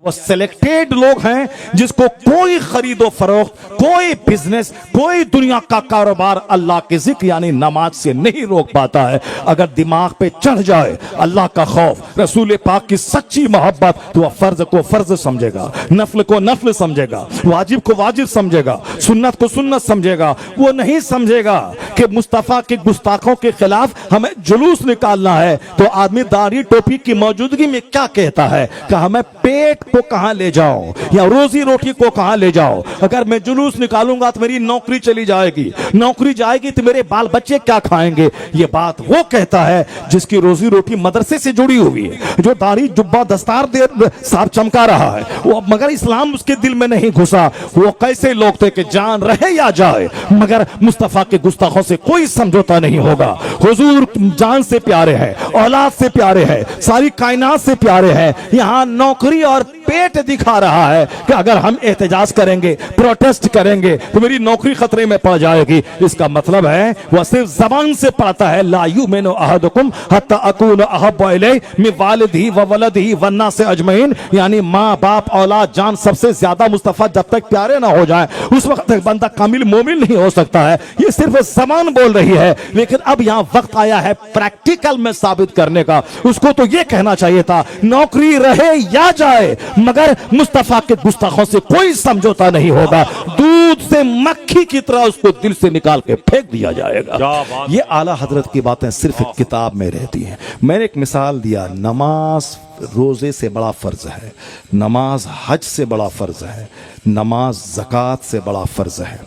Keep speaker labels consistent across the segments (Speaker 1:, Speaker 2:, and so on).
Speaker 1: वो सिलेक्टेड लोग हैं जिसको कोई खरीदो फरोख्त, कोई बिजनेस, कोई दुनिया का कारोबार अल्लाह के जिक्र यानी नमाज से नहीं रोक पाता है। अगर दिमाग पे चढ़ जाए अल्लाह का खौफ, रसूल पाक की सच्ची मोहब्बत, तो वह फर्ज को फर्ज समझेगा, नफल को नफल समझेगा, वाजिब को वाजिब समझेगा, सुन्नत को सुन्नत समझेगा। वो नहीं समझेगा कि मुस्तफा के गुस्ताखों के खिलाफ हमें जुलूस निकालना है तो आदमी दाढ़ी टोपी की मौजूदगी में क्या कहता है कि हमें पेट को कहां ले जाओ या रोजी रोटी को कहां ले जाओ। अगर मैं जुलूस निकालूंगा तो मेरी नौकरी चली जाएगी, नौकरी जाएगी तो मेरे बाल बच्चे क्या खाएंगे। ये बात वो कहता है जिसकी रोजी रोटी मदरसे से जुड़ी हुई है, जो दाढ़ी जुब्बा दस्तार दे साहब चमका रहा है वो, मगर इस्लाम उसके दिल में नहीं घुसा। वो कैसे लोग थे कि जान रहे या जाए मगर मुस्तफा के गुस्ताखों से कोई समझौता नहीं होगा। हुजूर जान से प्यारे हैं, औलाद से प्यारे हैं, सारी कायनात से प्यारे हैं। यहां नौकरी और पेट दिखा रहा है कि अगर हम एहतजाज करेंगे, प्रोटेस्ट करेंगे तो मेरी नौकरी खतरे में पड़ जाएगी। इसका मतलब है वह सिर्फ जबान से पढ़ता है ला युमिनु अहदुकुम हत्ता अकून अहब्बु इलैहि मिन वालिदिही व वलदिही वन्नास अजमईन, यानी माँ बाप औलाद जान सबसे ज्यादा मुस्तफा जब तक प्यारे ना हो जाए उस वक्त तक बंदा कामिल मोमिन नहीं हो सकता है। ये सिर्फ जबान बोल रही है, लेकिन अब यहां वक्त आया है प्रैक्टिकल में साबित करने का। उसको तो यह कहना चाहिए था नौकरी रहे या जाए मगर मुस्तफा के गुस्ताखों से कोई समझौता नहीं होगा। दूध से मक्खी की तरह उसको दिल से निकाल के फेंक दिया जाएगा। ये आला हजरत की बातें सिर्फ एक किताब में रहती हैं। मैंने एक मिसाल दिया, नमाज रोजे से बड़ा फर्ज है, नमाज हज से बड़ा फर्ज है, नमाज ज़कात से बड़ा फर्ज है।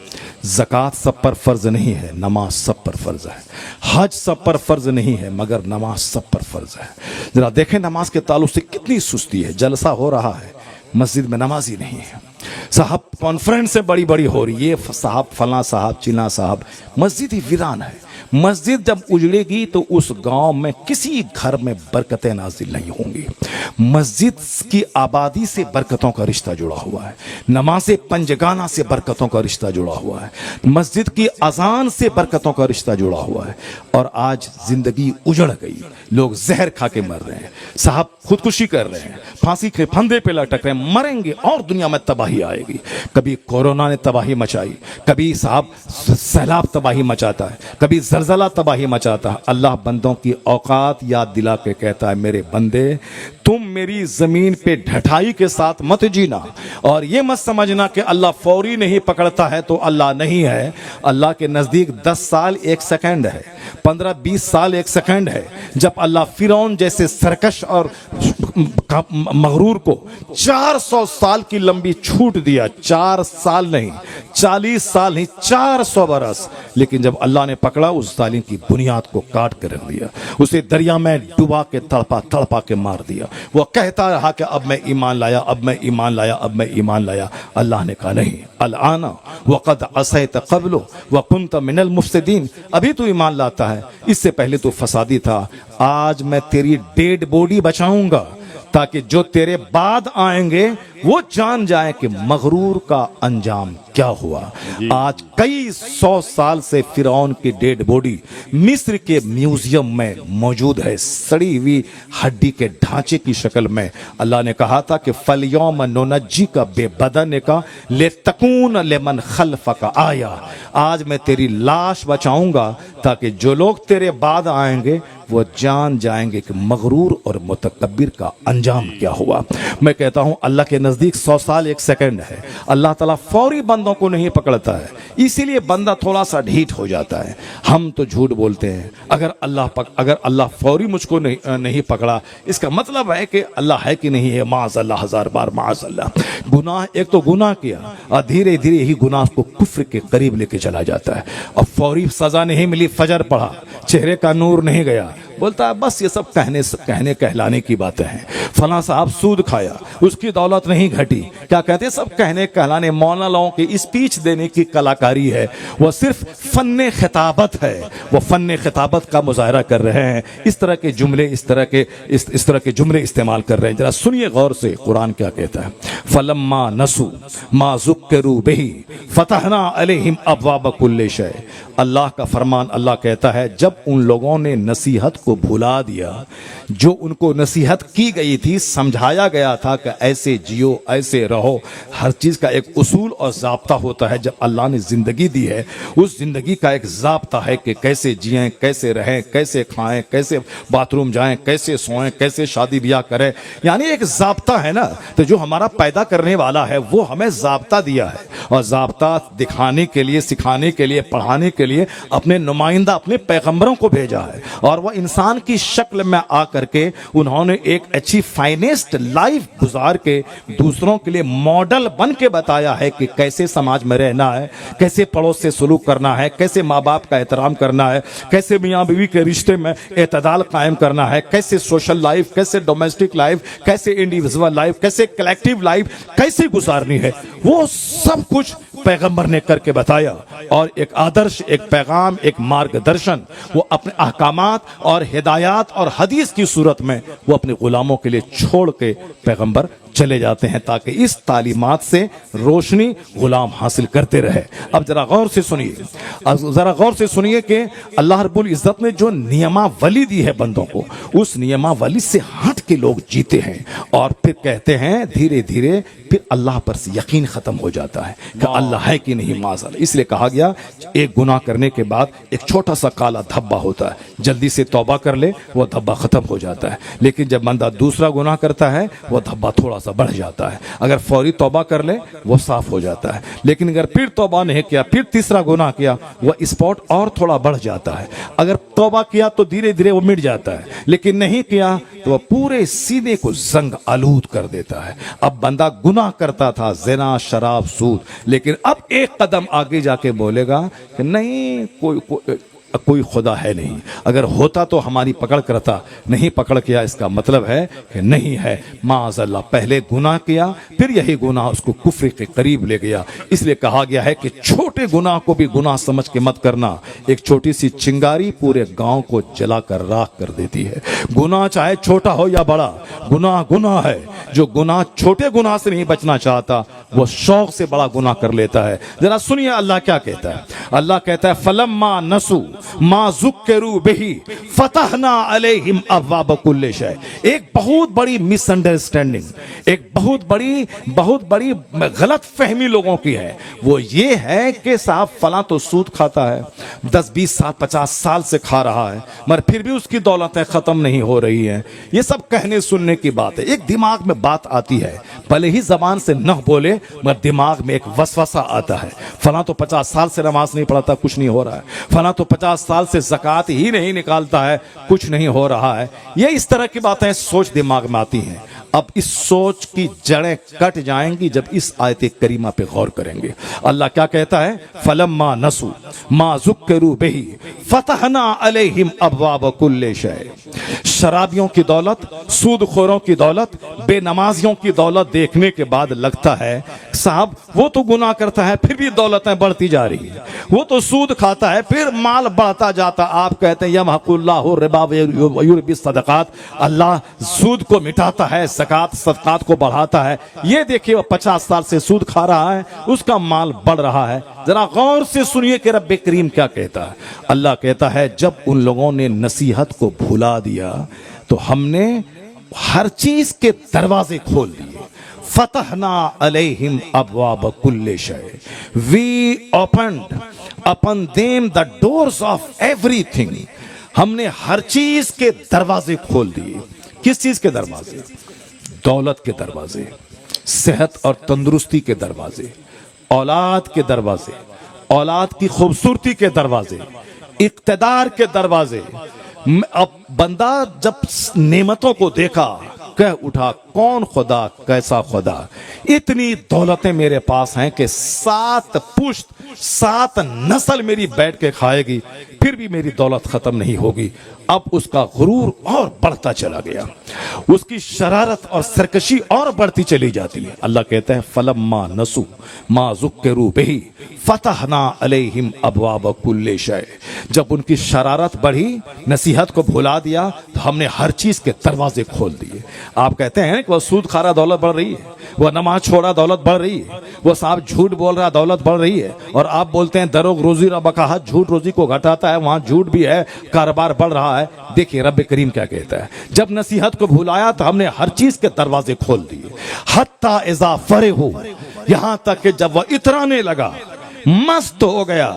Speaker 1: ज़कात सब पर फर्ज नहीं है, नमाज सब पर फर्ज है। हज सब पर फर्ज नहीं है मगर नमाज सब पर फर्ज है। जरा देखें नमाज के ताल्लुक से कितनी सुस्ती है। जलसा हो रहा है, मस्जिद में नमाज ही नहीं है। साहब कॉन्फ्रेंस से बड़ी बड़ी हो रही है, साहब फला साहब चिना साहब, मस्जिद ही वीरान है। मस्जिद जब उजड़ेगी तो उस गांव में किसी घर में बरकतें नाजिल नहीं होंगी। मस्जिद की आबादी से बरकतों का रिश्ता जुड़ा हुआ है, नमाज़े पंजगाना से बरकतों का रिश्ता जुड़ा हुआ है, मस्जिद की अजान से बरकतों का रिश्ता जुड़ा हुआ है। और आज जिंदगी उजड़ गई, लोग जहर खा के मर रहे हैं, साहब खुदकुशी कर रहे हैं, फांसी के फंदे पे लटक रहे हैं, मरेंगे और दुनिया में तबाही आएगी। कभी कोरोना ने तबाही मचाई, कभी साहब सैलाब तबाही मचाता है, कभी ज़लज़ला तबाही मचाता है। अल्लाह बंदों की औकात याद दिला के कहता है मेरे बंदे तुम मेरी जमीन पे ढठाई के साथ मत जीना और ये मत समझना कि अल्लाह फौरी नहीं पकड़ता है तो अल्लाह नहीं है। अल्लाह के नजदीक 10 साल 1 सेकंड है, 15-20 साल 1 सेकंड है। जब अल्लाह फिरौन जैसे सरकश और मगरूर को 400 साल की लंबी छूट दिया, 4 साल नहीं 40 साल नहीं 400 बरस, लेकिन जब अल्लाह ने पकड़ा उस जालिम की बुनियाद को काट कर रख दिया, उसे दरिया में डुबा के तड़पा तड़पा के मार दिया। वो कहता रहा कि अब मैं ईमान लाया, अब मैं ईमान लाया, अब मैं ईमान लाया। अल्लाह ने कहा नहीं, अल-आना वक़द असैत क़ब्लु व कुन्त मिनल मुफ़्सिदीन, अभी तू ईमान लाता है, इससे पहले तू फसादी था। आज मैं तेरी डेड बॉडी बचाऊंगा ताकि जो तेरे बाद आएंगे वो जान जाए कि मगरूर का अंजाम क्या हुआ। आज कई 100 साल से फिरौन की डेड बॉडी मिस्र के म्यूजियम में मौजूद है, सड़ी हुई हड्डी के ढांचे की शक्ल में। अल्लाह ने कहा था कि फलयौम नुनज्जी का बेबदन का ले तकून लेमन खल्फ का आया, आज मैं तेरी लाश बचाऊंगा ताकि जो लोग तेरे बाद आएंगे वो जान जाएंगे कि मगरूर और मुतकब्बिर का अंजाम क्या हुआ। मैं कहता हूं अल्लाह के नजदीक 100 साल 1 सेकंड है। अल्लाह ताला फौरी बंदों को नहीं पकड़ता है, इसीलिए बंदा थोड़ा सा ढीठ हो जाता है। हम तो झूठ बोलते हैं, अगर अल्लाह फौरी मुझको नहीं पकड़ा इसका मतलब है कि अल्लाह है कि नहीं है। माज़अल्लाह, हजार बार माज़अल्लाह। गुनाह, एक तो गुनाह किया और धीरे धीरे यही गुनाह को कुफ्र के करीब लेके चला जाता है। और फौरी सजा नहीं मिली, फजर पढ़ा, चेहरे का नूर नहीं गया, बोलता है बस ये सब कहने कहलाने की बातें हैं। फला साहब सूद खाया, उसकी दौलत नहीं घटी, क्या कहते हैं सब कहने कहलाने। मौलानाओं की स्पीच देने की कलाकारी है, वह सिर्फ फन्ने खिताबत है, वह फन्ने खिताबत का मुजाहरा कर रहे हैं। इस तरह के जुमले इस तरह के जुमले इस्तेमाल कर रहे हैं। जरा सुनिए गौर से कुरान क्या कहता है। फलम्मा नसू मा ज़ुक्किरू बिही फतहना अलैहिम अब्वाब कुल्लि शै। अल्लाह का फरमान, अल्लाह कहता है जब उन लोगों ने नसीहत को भुला दिया, जो उनको नसीहत की गई थी, समझाया गया था कि ऐसे जियो, ऐसे रहो, हर चीज़ का एक उसूल और ज़ाब्ता होता है। जब अल्लाह ने ज़िंदगी दी है, उस ज़िंदगी का एक ज़ाब्ता है कि कैसे जिएं, कैसे रहें, कैसे खाएं, कैसे बाथरूम जाएं, कैसे सोएं, कैसे शादी ब्याह करें, यानी एक ज़ाब्ता है ना। तो जो हमारा पैदा करने वाला है वो हमें ज़ाब्ता दिया है, और ज़ाब्ता दिखाने के लिए, सिखाने के लिए, पढ़ाने के लिए अपने नुमाइंदा, अपने पैगंबरों को भेजा है। और वह इंसान की शक्ल में आ करके उन्होंने एक अच्छी फाइनेस्ट लाइफ गुजार के दूसरों के लिए मॉडल बन के बताया है कि कैसे समाज में रहना है, कैसे पड़ोस से सलूक करना है, कैसे माँ बाप का एहतराम करना है, कैसे मियाँ बीवी के रिश्ते में एतदाल कायम करना है, कैसे सोशल लाइफ, कैसे डोमेस्टिक लाइफ, कैसे इंडिविजुअल लाइफ, कैसे कलेक्टिव लाइफ कैसे गुजारनी है, वो सब कुछ पैगंबर ने करके बताया। और एक आदर्श, एक पैगाम, एक मार्गदर्शन वो अपने अहकामात और हिदायत और हदीस की सूरत में वो अपने गुलामों के लिए छोड़ के पैगंबर चले जाते हैं, ताकि इस तालीमात से रोशनी गुलाम हासिल करते रहे। अब जरा गौर से सुनिए, जरा गौर से सुनिए कि अल्लाह रब्बुल इज्जत ने जो नियमावली दी है बंदों को, उस नियमावली से हट के लोग जीते हैं, और फिर कहते हैं धीरे धीरे फिर अल्लाह पर से यकीन खत्म हो जाता है कि अल्लाह है कि नहीं, माज़अल्लाह। इसलिए कहा गया एक गुनाह करने के बाद एक छोटा सा काला धब्बा होता है, जल्दी से तौबा कर ले वो धब्बा खत्म हो जाता है। लेकिन जब बंदा दूसरा गुनाह करता है वो धब्बा थोड़ा सा बढ़ जाता है। अगर फौरी तौबा कर ले वो साफ हो जाता है, लेकिन अगर फिर तौबा नहीं किया, फिर तीसरा गुनाह किया, वो स्पॉट और थोड़ा बढ़ जाता है। अगर तौबा किया तो धीरे धीरे वो मिट जाता है, लेकिन नहीं किया तो वह पूरे सीने को जंग आलूद कर देता है। अब बंदा गुनाह करता था, ज़िना, शराब, सूद, लेकिन अब एक कदम आगे जाके बोलेगा कि नहीं, कोई खुदा है नहीं, अगर होता तो हमारी पकड़ करता, नहीं पकड़ किया, इसका मतलब है कि नहीं है। माज़अल्लाह, पहले गुनाह किया, फिर यही गुनाह उसको कुफ्र के करीब ले गया। इसलिए कहा गया है कि छोटे गुनाह को भी गुनाह समझ के मत करना। एक छोटी सी चिंगारी पूरे गांव को जलाकर राख कर देती है। गुनाह चाहे छोटा हो या बड़ा, गुनाह गुनाह है। जो गुनाह छोटे गुनाह से नहीं बचना चाहता वो शौक से बड़ा गुनाह कर लेता है। जरा सुनिए अल्लाह क्या कहता है। अल्लाह कहता है फलम्मा नसू मा ज़ुक्किरू बिही फतहना अलैहिम अब्वाब कुल्लि शै। एक बहुत बड़ी मिसअंडरस्टैंडिंग, एक बहुत बड़ी गलत फहमी लोगों की है। वो ये है कि साहब फला तो सूद खाता है, 10, 20 साल, 50 साल से खा रहा है, मगर फिर भी उसकी दौलतें खत्म नहीं हो रही हैं। ये सब कहने सुनने की बात है। एक दिमाग में बात आती है, भले ही जबान से न बोले मगर दिमाग में एक वसवसा आता है। फला तो 50 साल से नमाज नहीं पढ़ता, कुछ नहीं हो रहा है। फला तो 50 साल से ज़कात ही नहीं निकालता है, कुछ नहीं हो रहा है। ये इस तरह की बातें सोच दिमाग में आती हैं। अब इस सोच की जड़ें कट जाएंगी जब इस आयत करीमा पे गौर करेंगे। अल्लाह क्या कहता है, फलम्मा नसू मा ज़ुक्किरू बिही फतहना अलैहिम अब्वाब कुल्लि शै। शराबियों की दौलत, सूदखोरों की दौलत, बेनमाजियों की दौलत देखने के बाद लगता है साहब वो तो गुनाह करता है फिर भी दौलतें बढ़ती जा रही है, वो तो सूद खाता है फिर माल बढ़ता जाता। आप कहते हैं यमहकुल्लाहु रिबा व युरबी सदकात, अल्लाह सूद को मिटाता है, ज़कात सदकात को बढ़ाता है। ये देखिए वो 50 साल से सूद खा रहा है, उसका माल बढ़ रहा है। जरा गौर से सुनिए कि रब्बे करीम क्या कहता है। अल्लाह कहता है जब उन लोगों ने नसीहत को भुला दिया तो हमने हर चीज के दरवाजे खोल दिए। फतहना अलैहिम अब्वाब कुल्लि शै, we opened upon them the doors of everything. हमने हर चीज के दरवाजे खोल दिए। किस चीज के दरवाजे? दौलत के दरवाजे, सेहत और तंदुरुस्ती के दरवाजे, औलाद के दरवाजे, औलाद की खूबसूरती के दरवाजे, इक्तदार के दरवाजे। अब बंदा जब नेमतों को देखा कह उठा कौन खुदा, कैसा खुदा, इतनी दौलतें मेरे पास हैं कि 7 पुश्त 7 नस्ल मेरी बैठ के खाएगी। फिर भी मेरी दौलत खत्म नहीं होगी। अब उसका गुरूर और बढ़ता चला गया, उसकी शरारत और सरकशी और बढ़ती चली जाती है। अल्लाह कहता है फलम्मा नसू मा ज़ुक्किरू बिही फतहना अलैहिम अबवाब कुल्लि शै। जब उनकी शरारत बढ़ी, नसीहत को भुला दिया, तो हमने हर चीज के दरवाजे खोल दिए। आप कहते हैं कि वह सूद खा रहा दौलत बढ़ रही है, वह नमाज छोड़ा दौलत बढ़ रही है, वो साहब झूठ बोल रहा दौलत बढ़ रही है, और आप बोलते हैं दरोग रोजी रबकाहत झूठ रोजी को घटाता है, वहां झूठ भी है, कारोबार बढ़ रहा है। देखिए रब करीम क्या कहता है, जब नसीहत को भुलाया तो हमने हर चीज के दरवाजे खोल दिए। हत्ता इज़ा फरहू, यहां तक कि जब वह इतराने लगा, मस्त हो गया,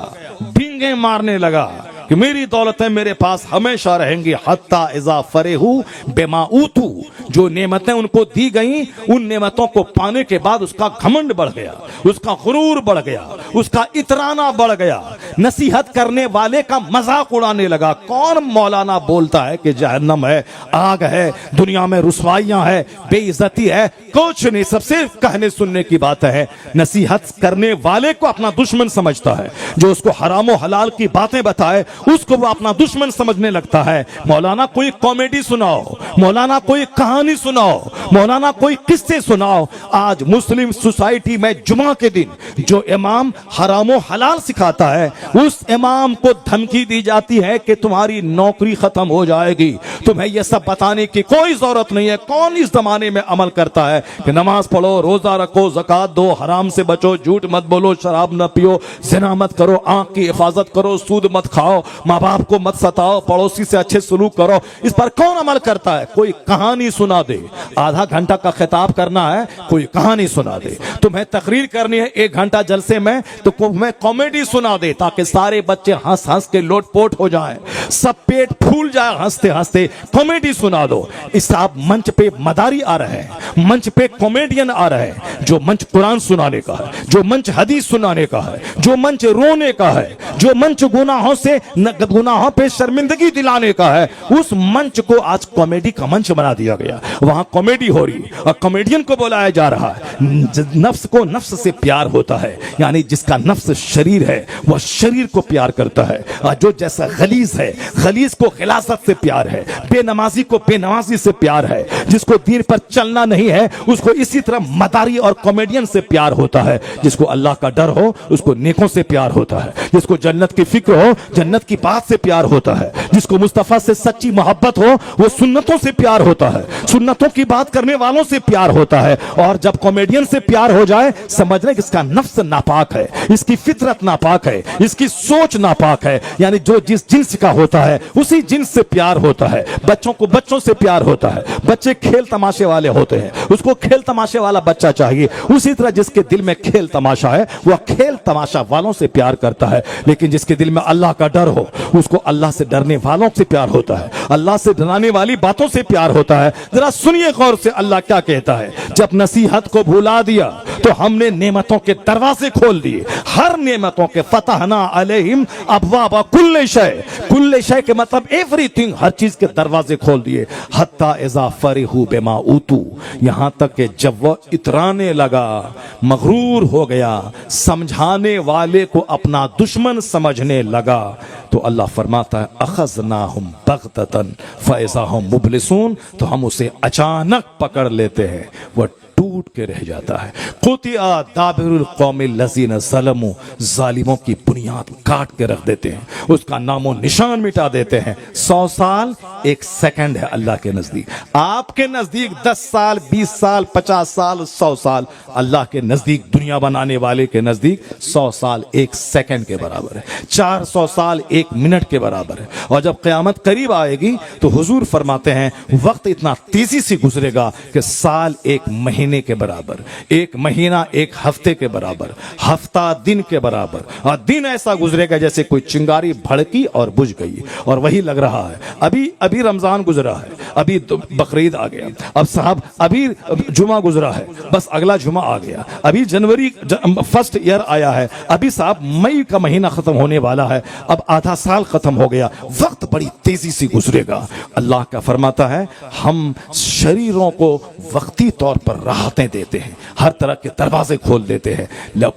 Speaker 1: बिंगे मारने लगा कि मेरी दौलतें मेरे पास हमेशा रहेंगी। हत्ता इज़ा फरहू बिमा ऊतू, जो नेमतें उनको दी गई, उन नेमतों को पाने के बाद उसका घमंड बढ़ गया, उसका गुरूर बढ़ गया, उसका इतराना बढ़ गया, नसीहत करने वाले का मजाक उड़ाने लगा। कौन मौलाना बोलता है कि जहन्नम है, आग है, दुनिया में रुसवाइयां है, बेइज्जती है? कुछ नहीं, सब सिर्फ कहने सुनने की बात है। नसीहत करने वाले को अपना दुश्मन समझता है, जो उसको हराम और हलाल की बातें बताए उसको वो अपना दुश्मन समझने लगता है। मौलाना कोई कॉमेडी सुनाओ, मौलाना कोई कहानी सुनाओ, मौलाना कोई किस्से सुनाओ। आज मुस्लिम सोसाइटी में जुमा के दिन जो इमाम हराम और हलाल सिखाता है, उस इमाम को धमकी दी जाती है कि तुम्हारी नौकरी खत्म हो जाएगी। तुम्हें यह सब बताने की कोई जरूरत नहीं है। कौन इस जमाने में अमल करता है कि नमाज पढ़ो, रोजा रखो, ज़कात दो, हराम से बचो, झूठ मत बोलो, शराब न पियो, ज़िना मत करो, आंख की हिफाजत करो, सूद मत खाओ, माँ बाप को मत सताओ, पड़ोसी से अच्छे सलूक करो। इस पर कौन अमल करता है? कोई कहानी सुना दे, आधा घंटा का खिताब करना है, कोई कहानी सुना दे। तुम्हें तकरीर करनी है 1 घंटा जलसे में, तो तुम्हें कॉमेडी सुना दे, ताकि सारे बच्चे हंस हंस के लोटपोट हो जाएं, सब पेट फूल जाए हंसते हंसते। कॉमेडी सुना दो। इस आप मंच पे मदारी आ रहे हैं, मंच पे कॉमेडियन आ रहे हैं, जो मंच कुरान सुनाने का है, जो मंच हदीस सुनाने का है, जो मंच रोने का है, जो मंच गुनाहों पे शर्मिंदगी दिलाने का है, उस मंच को आज कॉमेडी का मंच बना दिया गया। वहां कॉमेडी हो रही और कॉमेडियन को बुलाया जा रहा है। नफ्स को नफ्स से प्यार होता है, यानी जिसका नफ्स शरीर है वह शरीर को प्यार करता है, और जो जैसा खलीस है, खलीस को खिलासत से प्यार है, बेनमाजी को बेनमाजी से प्यार है, जिसको दीन पर चलना नहीं है उसको इसी तरह मदारी और कॉमेडियन से प्यार होता है। जिसको अल्लाह का डर हो उसको नेकों से प्यार होता है, जिसको जन्नत की फिक्र हो जन्नत की बात से प्यार होता है, जिसको मुस्तफा से सच्ची मोहब्बत हो वो सुन्नतों से प्यार होता है, सुन्नतों की बात करने वालों से प्यार होता है। और जब कॉमेडियन से प्यार हो जाए, समझ लें कि इसका नफ्स नापाक है, इसकी फितरत नापाक है, इसकी सोच नापाक है, यानी जो जिस जिन्स का होता है उसी जिन्स से प्यार होता है। बच्चों को बच्चों से प्यार होता है, बच्चे खेल तमाशे वाले होते हैं, उसको खेल तमाशे वाला बच्चा चाहिए। उसी तरह जिसके दिल में खेल तमाशा है वह खेल तमाशा वालों से प्यार करता है, लेकिन जिसके दिल में अल्लाह का डर हो उसको अल्लाह से डरने वालों से प्यार होता है, अल्लाह से डराने वाली बातों से प्यार होता है। जरा सुनिए गौर से अल्लाह क्या कहता है, जब नसीहत को भुला दिया तो हमने नेमतों के दरवाजे खोल दिए, हर नेमतों के। फतहना अलैहिम अबवाब कुल्लि शै, कुल्लि शै के मतलब एवरीथिंग, हर चीज के दरवाजे खोल दिए। हत्ता इज़ा फरिहू बिमा ऊतू, यहां तक कि जब वह इतराने लगा, मगरूर हो गया, समझाने वाले को अपना दुश्मन समझने लगा, तो अल्लाह फरमाता है अखज़नाहुम बग़ततन फ़इज़ा हुम मुब्लिसून, तो हम उसे अचानक पकड़ लेते हैं, वह टूट के रह जाता है। क़ुतिआ दाबिरुल क़ौमिल लज़ीना ज़लमू, जालिमों की बुनियाद काट के रख देते हैं, उसका नामो निशान मिटा देते हैं। 100 साल 1 सेकंड है अल्लाह के नजदीक। आपके नजदीक 10 साल 20 साल 50 साल 100 साल, अल्लाह के नजदीक, दुनिया बनाने वाले के नजदीक 100 साल 1 सेकंड के बराबर है, 400 साल 1 मिनट के बराबर है। और जब क़यामत करीब आएगी तो हुजूर फरमाते हैं वक्त इतना तेजी से गुजरेगा कि साल 1 महीने के बराबर, 1 महीना 1 हफ्ते के बराबर, हफ्ता दिन के बराबर, और दिन ऐसा गुजरेगा जैसे कोई चिंगारी भड़की और बुझ गई। और वही लग रहा है, अभी रमजान गुजरा है, अभी तो बकरीद आ गया, अब साहब अभी जुमा गुजरा है, बस अगला जुमा आ गया, अभी जनवरी फर्स्ट ईयर आया है, अभी साहब मई का महीना खत्म होने वाला है, अब आधा साल खत्म हो गया। वक्त बड़ी तेजी से गुजरेगा। अल्लाह का फरमाता है हम शरीरों को वक्ती तौर पर राहत राहतें देते हैं, हर तरह के दरवाजे खोल देते हैं,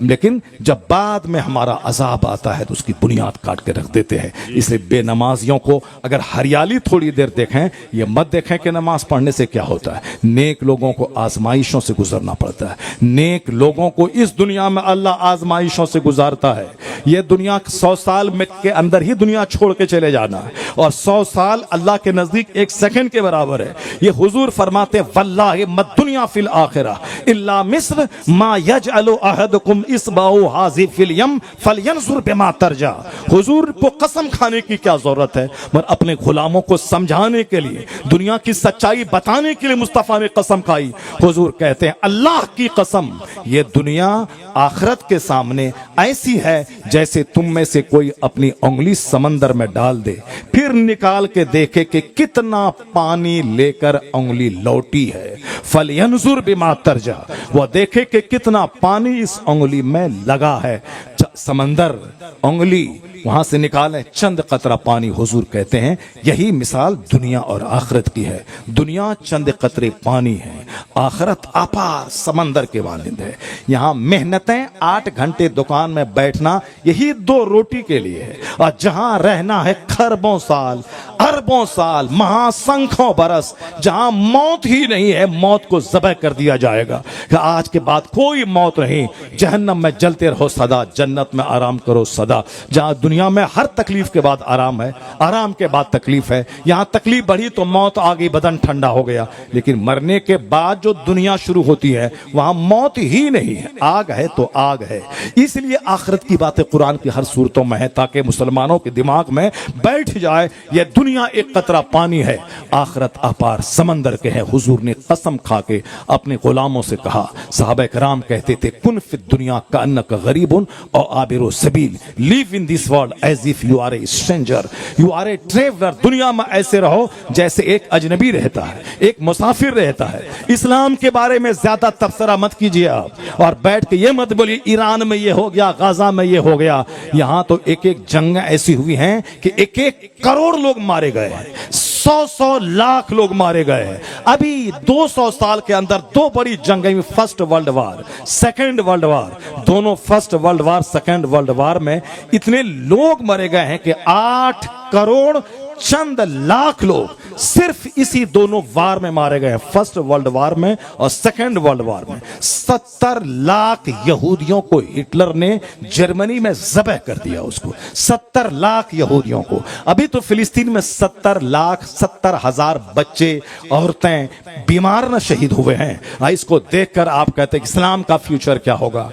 Speaker 1: लेकिन जब बाद में हमारा अजाब आता है तो उसकी बुनियाद काट के रख देते हैं। इसलिए बेनमाजियों को अगर हरियाली थोड़ी देर देखें, ये मत देखें कि नमाज पढ़ने से क्या होता है। नेक लोगों को आजमाइशों से गुजरना पड़ता है। नेक लोगों को इस दुनिया में अल्लाह आजमाइशों से गुजारता है। ये दुनिया 100 साल में के अंदर ही दुनिया छोड़ के चले जाना है, और 100 साल अल्लाह के नजदीक 1 सेकंड के बराबर है। ये हुजूर फरमाते वल्लाहि मद दुनिया फिल आखिरा इल्ला मिस्र मा यजअलु अहदुकुम इस्बाउ हाज़ि फिल यम फलयंजुर बिमा तरजा। हुजूर को कसम खाने की क्या जरूरत है, मगर अपने गुलामों को समझाने के लिए, दुनिया की सच्चाई बताने के लिए मुस्तफा ने कसम खाई। हुजूर कहते हैं अल्लाह की कसम, ये दुनिया आखिरत के सामने ऐसी है जैसे तुम में से कोई अपनी उंगली समंदर में डाल दे, फिर निकाल के देखे कि कितना पानी लेकर उंगली लौटी है। फलयंजुर बिमा तरजा, वह देखे कि कितना पानी इस उंगली में लगा है। समंदर उंगली वहां से निकाले चंद कतरा पानी। हुजूर कहते हैं यही मिसाल दुनिया और आखिरत की है। दुनिया चंद कतरे पानी है, आखिरत अपार समंदर के मानंद है। यहाँ मेहनतें 8 घंटे दुकान में बैठना यही 2 रोटी के लिए है, और जहां रहना है खरबों साल, अरबों साल, महासंख्यों बरस, जहां मौत ही नहीं है, मौत को ज़बह कर दिया जाएगा कि आज के बाद कोई मौत नहीं, जहन्नम में जलते रहो सदा, जन्नत में आराम करो सदा। जहां दुनिया में हर तकलीफ के बाद आराम है, आराम के बाद तकलीफ है, यहां तकलीफ बढ़ी तो मौत आ गई, बदन ठंडा हो गया। लेकिन मरने के बाद जो दुनिया शुरू होती है वहां मौत ही नहीं है, आग है तो आग है। इसलिए आखिरत की बातें कुरान की हर सूरतों में है, ताकि मुसलमानों के दिमाग में बैठ जाए यह दुनिया एक कतरा पानी है, आखिरत अपार समंदर के है। हुजूर ने कसम खा के अपने गुलामों से कहा, सहाबा कराम कहते थे कुन फिद दुनिया का अन्नका गरीबुन और आबिरो सबील, live in this world as if you are a stranger, you are a traveller. दुनिया में ऐसे रहो जैसे एक अजनबी रहता है, एक मुसाफिर रहता है। इस्लाम के बारे में ज्यादा तबसरा मत कीजिए आप, और बैठ के ये मत बोलिए ईरान में ये हो गया, गाजा में ये हो गया। यहां तो एक एक जंग ऐसी हुई हैं कि 1-1 करोड़ लोग मारे गए हैं, 100-100 लाख लोग मारे गए हैं। अभी 200 साल के अंदर 2 बड़ी जंगें हुई, first world war, second world war. दोनों first world war, second world war में इतने लोग मरे गए हैं कि 8 करोड़ चंद लाख लोग सिर्फ इसी दोनों वार में मारे गए, फर्स्ट वर्ल्ड वार में और सेकंड वर्ल्ड वार में। 70 लाख यहूदियों को हिटलर ने जर्मनी में ज़बह कर दिया, उसको 70 लाख यहूदियों को। अभी तो फिलिस्तीन में 70 लाख 70,000 बच्चे, औरतें बीमार न शहीद हुए हैं। इसको देखकर आप कहते हैं इस्लाम का फ्यूचर क्या होगा।